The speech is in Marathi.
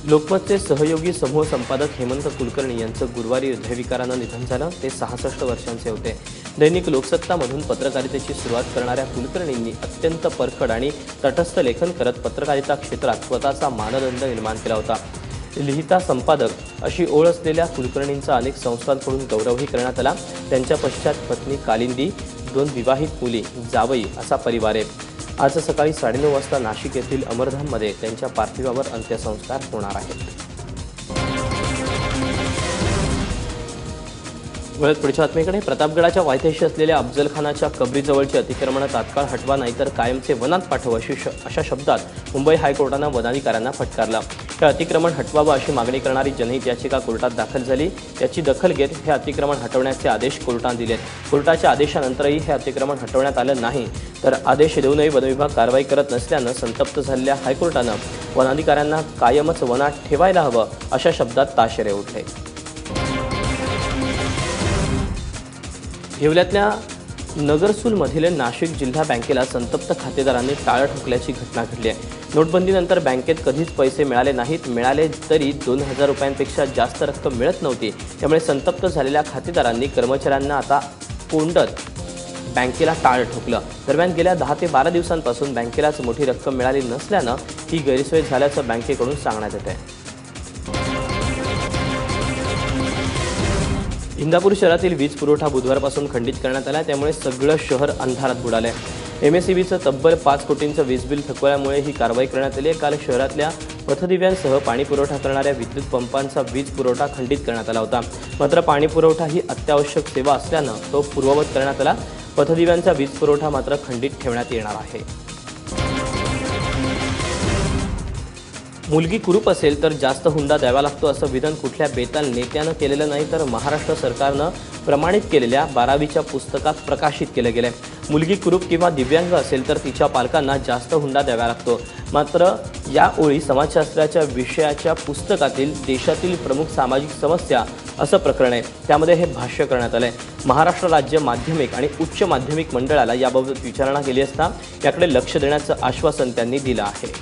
लोकमतचे सहयोगी समूह संपादक हेमंत कुलकर्णी यांचं गुरुवारी हृदयविकारानं निधन झालं। ते 66 वर्षांचे होते। दैनिक लोकसत्तामधून पत्रकारितेची सुरुवात करणाऱ्या कुलकर्णींनी अत्यंत परखड आणि तटस्थ लेखन करत पत्रकारिता क्षेत्रात स्वतःचा मानदंड निर्माण केला होता। लिहिता संपादक अशी ओळ असलेल्या कुलकर्णींचा अनेक संस्थांकडून गौरवही करण्यात आला। त्यांच्या पश्चात पत्नी कालिंदी, 2 विवाहित मुली, जावई असा परिवार आहे। आज सकाळी 9:30 वाजता नाशिक येथील अमरधाममध्ये त्यांच्या पार्थिवावर अंत्यसंस्कार होणार आहेत। वळत पुढच्या बातमीकडे, प्रतापगडाच्या वायथ्याशी असलेल्या अफजलखानाच्या कबरीजवळचे अतिक्रमण तात्काळ हटवा नाहीतर कायमचे वनात पाठवा अशा शब्दात मुंबई हायकोर्टानं वनाधिकाऱ्यांना फटकारलं। हे अतिक्रमण हटवावं अशी मागणी करणारी जनहित याचिका कोर्टात दाखल झाली। त्याची दखल घेत हे अतिक्रमण हटवण्याचे आदेश कोर्टाने दिलेत। कोर्टाच्या आदेशानंतरही हे अतिक्रमण हटवण्यात आलं नाही तर आदेश देऊनही वनविभाग कारवाई करत नसल्यानं संतप्त झालेल्या हायकोर्टानं वनाधिकाऱ्यांना कायमच वनात ठेवायला हवं अशा शब्दात ताशेरे ओढले। येवल्यातल्या नगरसूलमधील नाशिक जिल्हा बँकेला संतप्त खातेदारांनी टाळं ठोकल्याची घटना घडली आहे। नोटबंदीनंतर बँकेत कधीच पैसे मिळाले नाहीत, मिळाले तरी 2000 रुपयांपेक्षा जास्त रक्कम मिळत नव्हती। त्यामुळे संतप्त झालेल्या खातेदारांनी कर्मचाऱ्यांना आता कोंडत बँकेला टाळं ठोकलं। दरम्यान गेल्या 10 ते 12 दिवसांपासून बँकेलाच मोठी रक्कम मिळाली नसल्यानं ही गैरसोय झाल्याचं बँकेकडून सांगण्यात येत आहे। इंदापूर शहरातील वीज पुरवठा बुधवारपासून खंडित करण्यात आला। त्यामुळे सगळं शहर अंधारात बुडाले। एमएसईबीचं तब्बल 5 कोटींचं वीज बिल थकवल्यामुळे ही कारवाई करण्यात आली। काल शहरातल्या पथदिव्यांसह पाणी पुरवठा करणाऱ्या विद्युत पंपांचा वीज पुरवठा खंडित करण्यात आला होता। मात्र पाणी पुरवठा ही अत्यावश्यक सेवा असल्यानं तो पूर्ववत करण्यात आला। पथदिव्यांचा वीज पुरवठा मात्र खंडित ठेवण्यात येणार आहे। मुलगी कुरूप असेल तर जास्त हुंडा द्यावा लागतो असं विधान कुठल्या बेताल नेत्यानं केलेलं नाही तर महाराष्ट्र सरकारनं प्रमाणित केलेल्या 12वीच्या पुस्तकात प्रकाशित केलं गेलंय। मुलगी कुरूप किंवा दिव्यांग असेल तर तिच्या पालकांना जास्त हुंडा द्यावा लागतो। मात्र या ओळी समाजशास्त्राच्या विषयाच्या पुस्तकातील देशातील प्रमुख सामाजिक समस्या असं प्रकरण आहे, त्यामध्ये हे भाष्य करण्यात आलंय। महाराष्ट्र राज्य माध्यमिक आणि उच्च माध्यमिक मंडळाला याबाबत विचारणा केली असता याकडे लक्ष देण्याचं आश्वासन त्यांनी दिलं आहे।